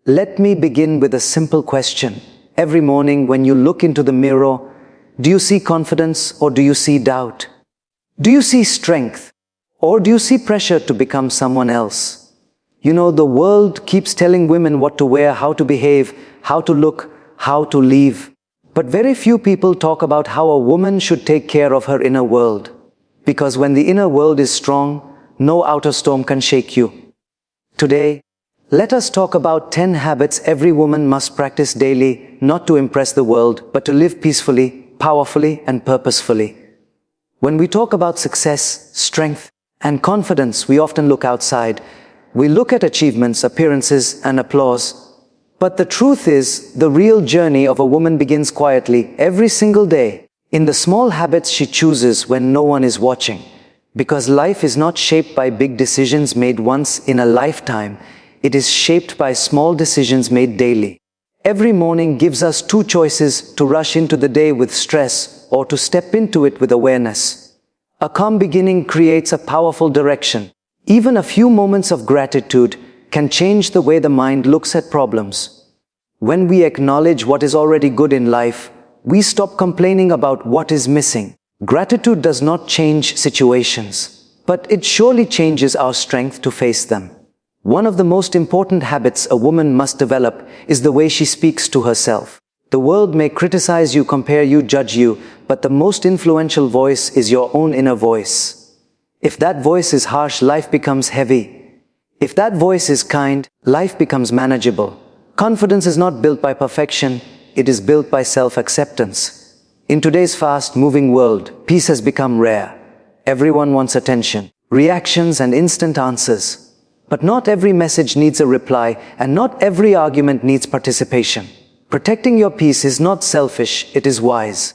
Let me begin with a simple question. Every morning when you look into the mirror, do you see confidence or do you see doubt? Do you see strength or do you see pressure to become someone else? The world keeps telling women what to wear, how to behave, how to look, how to live. But very few people talk about how a woman should take care of her inner world. Because when the inner world is strong, no outer storm can shake you. Today, let us talk about 10 habits every woman must practice daily, not to impress the world, but to live peacefully, powerfully, and purposefully. When we talk about success, strength, and confidence, we often look outside. We look at achievements, appearances, and applause. But the truth is, the real journey of a woman begins quietly, every single day, in the small habits she chooses when no one is watching. Because life is not shaped by big decisions made once in a lifetime. It is shaped by small decisions made daily. Every morning gives us two choices: to rush into the day with stress or to step into it with awareness. A calm beginning creates a powerful direction. Even a few moments of gratitude can change the way the mind looks at problems. When we acknowledge what is already good in life, we stop complaining about what is missing. Gratitude does not change situations, but it surely changes our strength to face them. One of the most important habits a woman must develop is the way she speaks to herself. The world may criticize you, compare you, judge you, but the most influential voice is your own inner voice. If that voice is harsh, life becomes heavy. If that voice is kind, life becomes manageable. Confidence is not built by perfection, it is built by self-acceptance. In today's fast-moving world, peace has become rare. Everyone wants attention, reactions, and instant answers. But not every message needs a reply, and not every argument needs participation. Protecting your peace is not selfish, it is wise.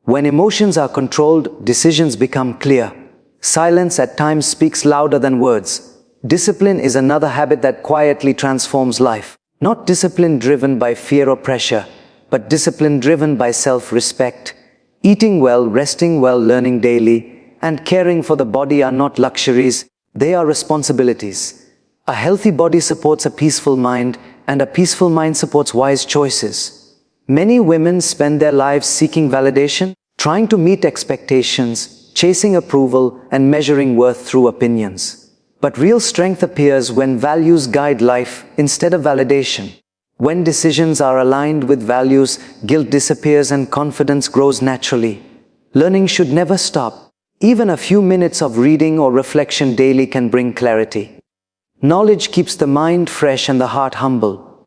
When emotions are controlled, decisions become clear. Silence at times speaks louder than words. Discipline is another habit that quietly transforms life. Not discipline driven by fear or pressure, but discipline driven by self-respect. Eating well, resting well, learning daily, and caring for the body are not luxuries, they are responsibilities. A healthy body supports a peaceful mind, and a peaceful mind supports wise choices. Many women spend their lives seeking validation, trying to meet expectations, chasing approval, and measuring worth through opinions. But real strength appears when values guide life instead of validation. When decisions are aligned with values, guilt disappears and confidence grows naturally. Learning should never stop. Even a few minutes of reading or reflection daily can bring clarity. Knowledge keeps the mind fresh and the heart humble.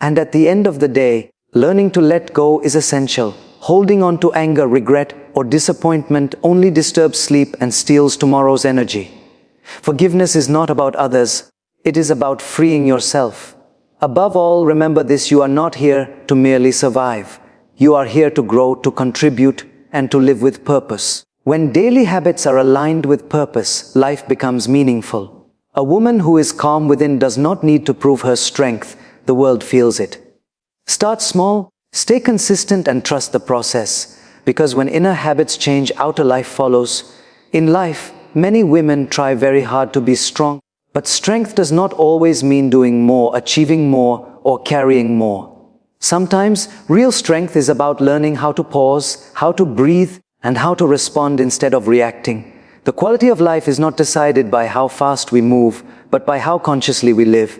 And at the end of the day, learning to let go is essential. Holding on to anger, regret, or disappointment only disturbs sleep and steals tomorrow's energy. Forgiveness is not about others, it is about freeing yourself. Above all, remember this: you are not here to merely survive. You are here to grow, to contribute, and to live with purpose. When daily habits are aligned with purpose, life becomes meaningful. A woman who is calm within does not need to prove her strength, the world feels it. Start small, stay consistent, and trust the process, because when inner habits change, outer life follows. In life, many women try very hard to be strong, but strength does not always mean doing more, achieving more, or carrying more. Sometimes, real strength is about learning how to pause, how to breathe, and how to respond instead of reacting. The quality of life is not decided by how fast we move, but by how consciously we live.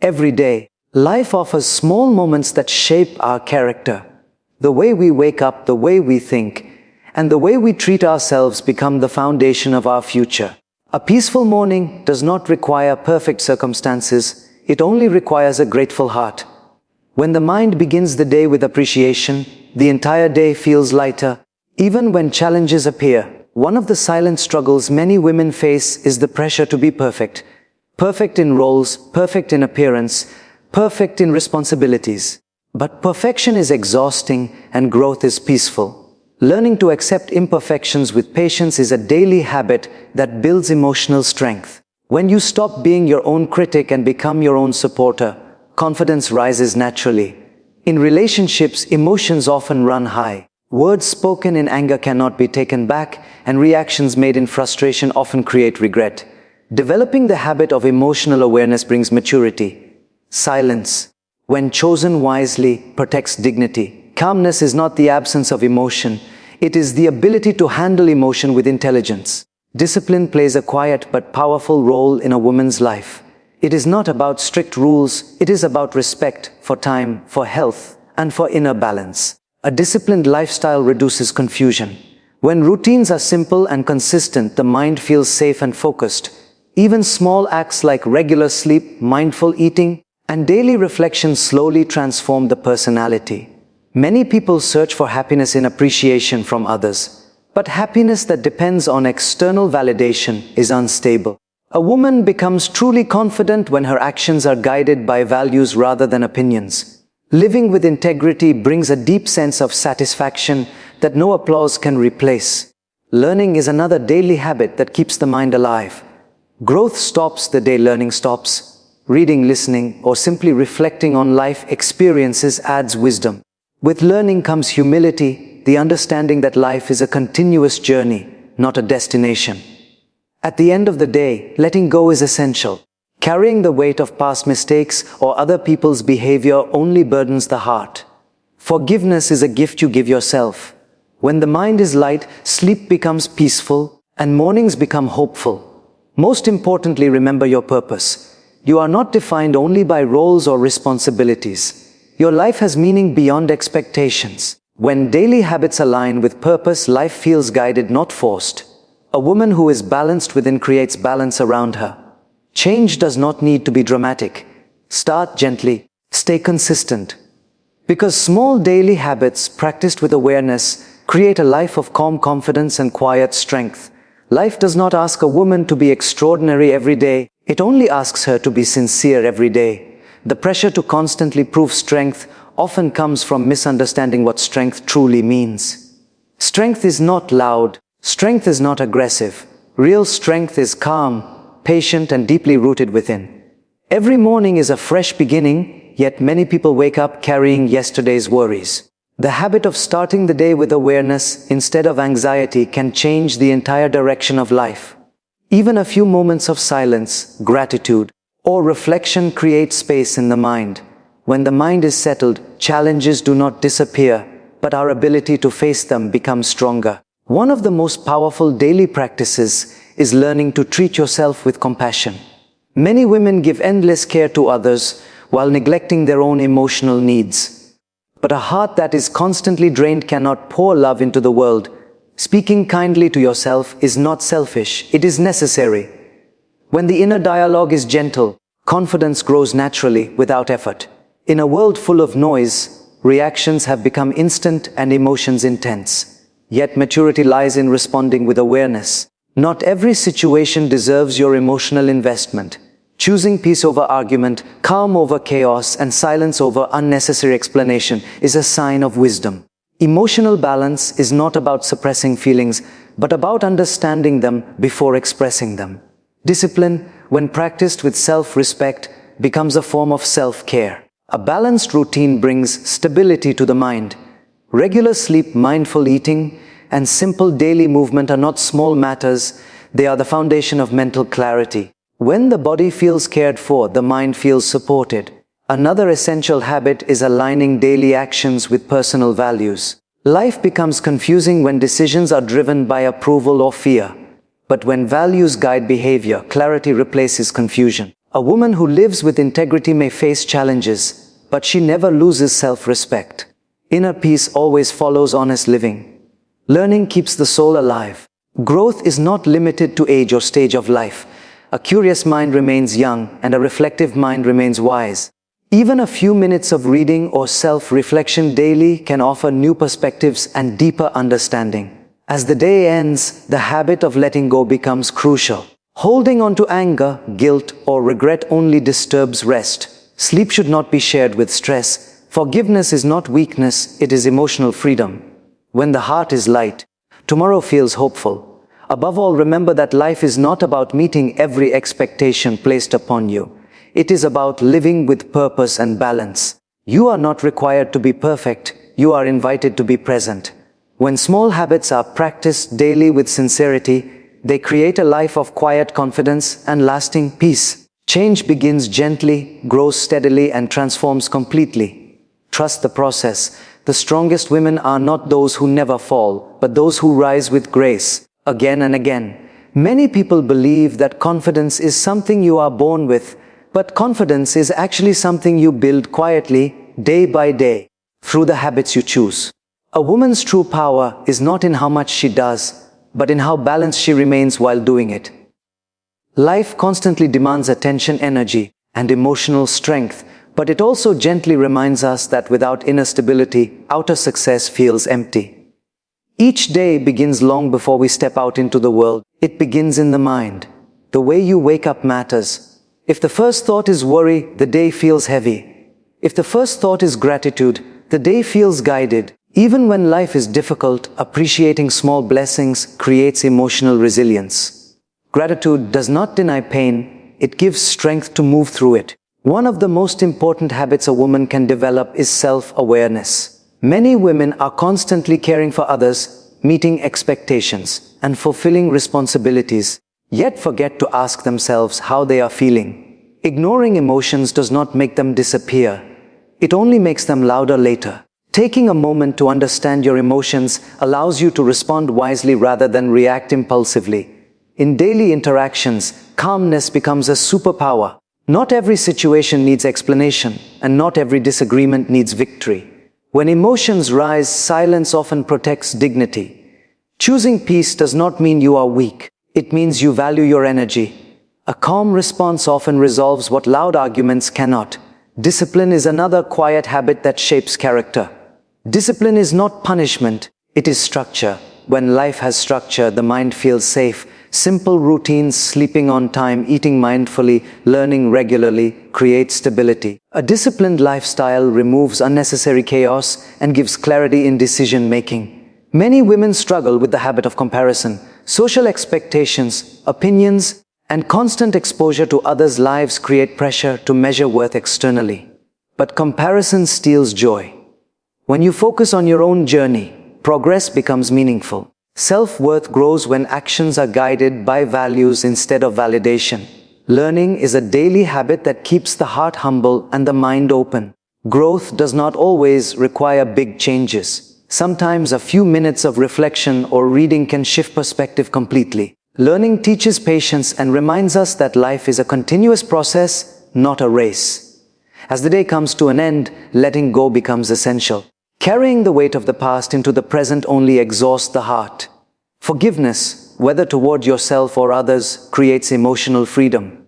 Every day, life offers small moments that shape our character. The way we wake up, the way we think, and the way we treat ourselves become the foundation of our future. A peaceful morning does not require perfect circumstances, it only requires a grateful heart. When the mind begins the day with appreciation, the entire day feels lighter, even when challenges appear. One of the silent struggles many women face is the pressure to be perfect. Perfect in roles, perfect in appearance, perfect in responsibilities. But perfection is exhausting and growth is peaceful. Learning to accept imperfections with patience is a daily habit that builds emotional strength. When you stop being your own critic and become your own supporter, confidence rises naturally. In relationships, emotions often run high. Words spoken in anger cannot be taken back, and reactions made in frustration often create regret. Developing the habit of emotional awareness brings maturity. Silence. when chosen wisely, protects dignity. Calmness is not the absence of emotion. It is the ability to handle emotion with intelligence. Discipline plays a quiet but powerful role in a woman's life. It is not about strict rules. It is about respect for time, for health, and for inner balance. A disciplined lifestyle reduces confusion. When routines are simple and consistent, the mind feels safe and focused. Even small acts like regular sleep, mindful eating, and daily reflection slowly transform the personality. Many people search for happiness in appreciation from others, but happiness that depends on external validation is unstable. A woman becomes truly confident when her actions are guided by values rather than opinions. Living with integrity brings a deep sense of satisfaction that no applause can replace. Learning is another daily habit that keeps the mind alive. Growth stops the day learning stops. Reading, listening, or simply reflecting on life experiences adds wisdom. With learning comes humility, the understanding that life is a continuous journey, not a destination. At the end of the day, letting go is essential. Carrying the weight of past mistakes or other people's behavior only burdens the heart. Forgiveness is a gift you give yourself. When the mind is light, sleep becomes peaceful, and mornings become hopeful. Most importantly, remember your purpose. You are not defined only by roles or responsibilities. Your life has meaning beyond expectations. When daily habits align with purpose, life feels guided, not forced. A woman who is balanced within creates balance around her. Change does not need to be dramatic. Start gently, stay consistent. Because small daily habits practiced with awareness create a life of calm confidence and quiet strength. Life does not ask a woman to be extraordinary every day. It only asks her to be sincere every day. The pressure to constantly prove strength often comes from misunderstanding what strength truly means. Strength is not loud. Strength is not aggressive. Real strength is calm, patient, and deeply rooted within. Every morning is a fresh beginning, yet many people wake up carrying yesterday's worries. The habit of starting the day with awareness instead of anxiety can change the entire direction of life. Even a few moments of silence, gratitude, or reflection create space in the mind. When the mind is settled, challenges do not disappear, but our ability to face them becomes stronger. One of the most powerful daily practices is learning to treat yourself with compassion. Many women give endless care to others while neglecting their own emotional needs. But a heart that is constantly drained cannot pour love into the world. Speaking kindly to yourself is not selfish, it is necessary. When the inner dialogue is gentle, confidence grows naturally without effort. In a world full of noise, reactions have become instant and emotions intense. Yet maturity lies in responding with awareness. Not every situation deserves your emotional investment. Choosing peace over argument, calm over chaos, and silence over unnecessary explanation is a sign of wisdom. Emotional balance is not about suppressing feelings, but about understanding them before expressing them. Discipline, when practiced with self-respect, becomes a form of self-care. A balanced routine brings stability to the mind. Regular sleep, mindful eating, and simple daily movement are not small matters. They are the foundation of mental clarity. When the body feels cared for, the mind feels supported. Another essential habit is aligning daily actions with personal values. Life becomes confusing when decisions are driven by approval or fear. But when values guide behavior, clarity replaces confusion. A woman who lives with integrity may face challenges, but she never loses self-respect. Inner peace always follows honest living. Learning keeps the soul alive. Growth is not limited to age or stage of life. A curious mind remains young, and a reflective mind remains wise. Even a few minutes of reading or self-reflection daily can offer new perspectives and deeper understanding. As the day ends, the habit of letting go becomes crucial. Holding on to anger, guilt, or regret only disturbs rest. Sleep should not be shared with stress. Forgiveness is not weakness, it is emotional freedom. When the heart is light, tomorrow feels hopeful. Above all, remember that life is not about meeting every expectation placed upon you. It is about living with purpose and balance. You are not required to be perfect, you are invited to be present. When small habits are practiced daily with sincerity, they create a life of quiet confidence and lasting peace. Change begins gently, grows steadily, and transforms completely. Trust the process. The strongest women are not those who never fall, but those who rise with grace, again and again. Many people believe that confidence is something you are born with, but confidence is actually something you build quietly, day by day, through the habits you choose. A woman's true power is not in how much she does, but in how balanced she remains while doing it. Life constantly demands attention, energy, and emotional strength, but it also gently reminds us that without inner stability, outer success feels empty. Each day begins long before we step out into the world. It begins in the mind. The way you wake up matters. If the first thought is worry, the day feels heavy. If the first thought is gratitude, the day feels guided. Even when life is difficult, appreciating small blessings creates emotional resilience. Gratitude does not deny pain, it gives strength to move through it. One of the most important habits a woman can develop is self-awareness. Many women are constantly caring for others, meeting expectations, and fulfilling responsibilities, yet forget to ask themselves how they are feeling. Ignoring emotions does not make them disappear. It only makes them louder later. Taking a moment to understand your emotions allows you to respond wisely rather than react impulsively. In daily interactions, calmness becomes a superpower. Not every situation needs explanation, and not every disagreement needs victory. When emotions rise, silence often protects dignity. Choosing peace does not mean you are weak. It means you value your energy. A calm response often resolves what loud arguments cannot. Discipline is another quiet habit that shapes character. Discipline is not punishment, it is structure. When life has structure, the mind feels safe. Simple routines, sleeping on time, eating mindfully, learning regularly, create stability. A disciplined lifestyle removes unnecessary chaos and gives clarity in decision-making. Many women struggle with the habit of comparison. Social expectations, opinions, and constant exposure to others' lives create pressure to measure worth externally. But comparison steals joy. When you focus on your own journey, progress becomes meaningful. Self-worth grows when actions are guided by values instead of validation. Learning is a daily habit that keeps the heart humble and the mind open. Growth does not always require big changes. Sometimes a few minutes of reflection or reading can shift perspective completely. Learning teaches patience and reminds us that life is a continuous process, not a race. As the day comes to an end, letting go becomes essential. Carrying the weight of the past into the present only exhausts the heart. Forgiveness, whether toward yourself or others, creates emotional freedom.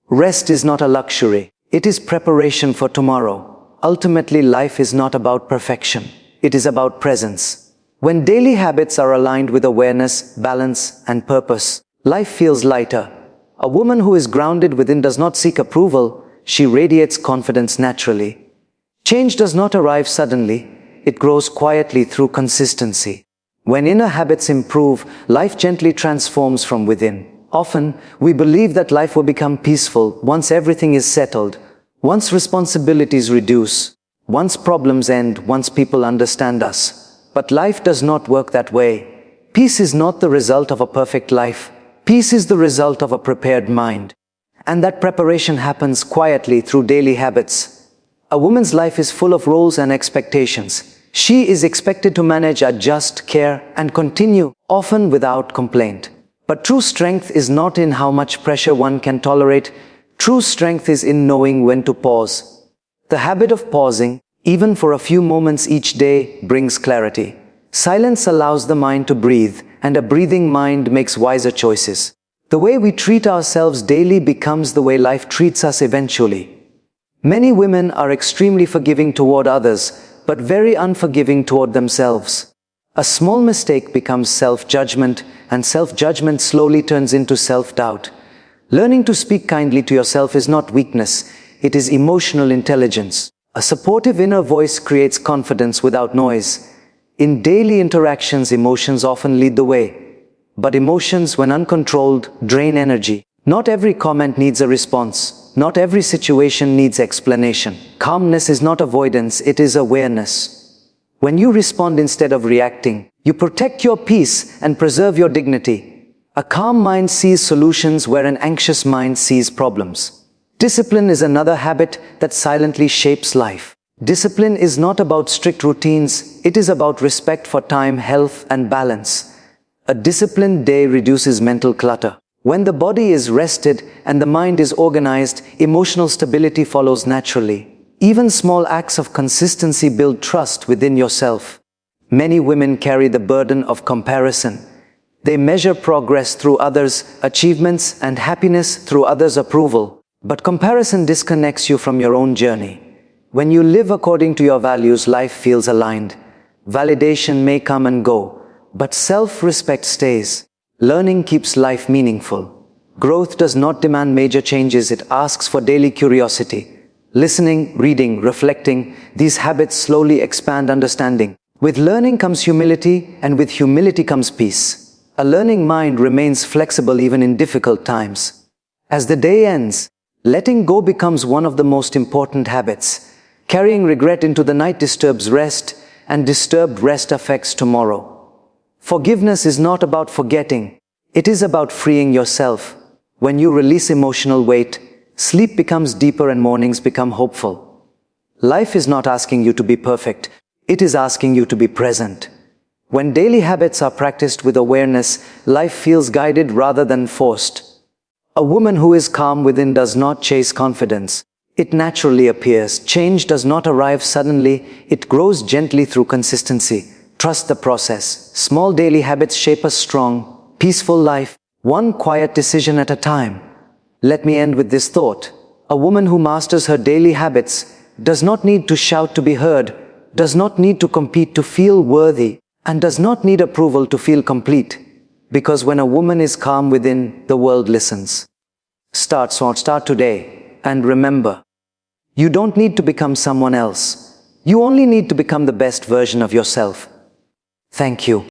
Rest is not a luxury. It is preparation for tomorrow. Ultimately, life is not about perfection. It is about presence. When daily habits are aligned with awareness, balance, and purpose, life feels lighter. A woman who is grounded within does not seek approval. She radiates confidence naturally. Change does not arrive suddenly. It grows quietly through consistency. When inner habits improve, life gently transforms from within. Often, we believe that life will become peaceful once everything is settled, once responsibilities reduce, once problems end, once people understand us. But life does not work that way. Peace is not the result of a perfect life. Peace is the result of a prepared mind. And that preparation happens quietly through daily habits. A woman's life is full of roles and expectations. She is expected to manage, adjust, care, and continue, often without complaint. But true strength is not in how much pressure one can tolerate. True strength is in knowing when to pause. The habit of pausing, even for a few moments each day, brings clarity. Silence allows the mind to breathe, and a breathing mind makes wiser choices. The way we treat ourselves daily becomes the way life treats us eventually. Many women are extremely forgiving toward others, but very unforgiving toward themselves. A small mistake becomes self-judgment, and self-judgment slowly turns into self-doubt. Learning to speak kindly to yourself is not weakness, it is emotional intelligence. A supportive inner voice creates confidence without noise. In daily interactions, emotions often lead the way. But emotions, when uncontrolled, drain energy. Not every comment needs a response. Not every situation needs explanation. Calmness is not avoidance, it is awareness. When you respond instead of reacting, you protect your peace and preserve your dignity. A calm mind sees solutions where an anxious mind sees problems. Discipline is another habit that silently shapes life. Discipline is not about strict routines, it is about respect for time, health, and balance. A disciplined day reduces mental clutter. When the body is rested and the mind is organized, emotional stability follows naturally. Even small acts of consistency build trust within yourself. Many women carry the burden of comparison. They measure progress through others' achievements and happiness through others' approval. But comparison disconnects you from your own journey. When you live according to your values, life feels aligned. Validation may come and go, but self-respect stays. Learning keeps life meaningful. Growth does not demand major changes, it asks for daily curiosity. Listening, reading, reflecting, these habits slowly expand understanding. With learning comes humility, and with humility comes peace. A learning mind remains flexible even in difficult times. As the day ends, letting go becomes one of the most important habits. Carrying regret into the night disturbs rest, and disturbed rest affects tomorrow. Forgiveness is not about forgetting, it is about freeing yourself. When you release emotional weight, sleep becomes deeper and mornings become hopeful. Life is not asking you to be perfect, it is asking you to be present. When daily habits are practiced with awareness, life feels guided rather than forced. A woman who is calm within does not chase confidence. It naturally appears. Change does not arrive suddenly, it grows gently through consistency. Trust the process. Small daily habits shape a strong, peaceful life, one quiet decision at a time. Let me end with this thought. A woman who masters her daily habits does not need to shout to be heard, does not need to compete to feel worthy, and does not need approval to feel complete. Because when a woman is calm within, the world listens. Start today, and remember, you don't need to become someone else. You only need to become the best version of yourself. Thank you.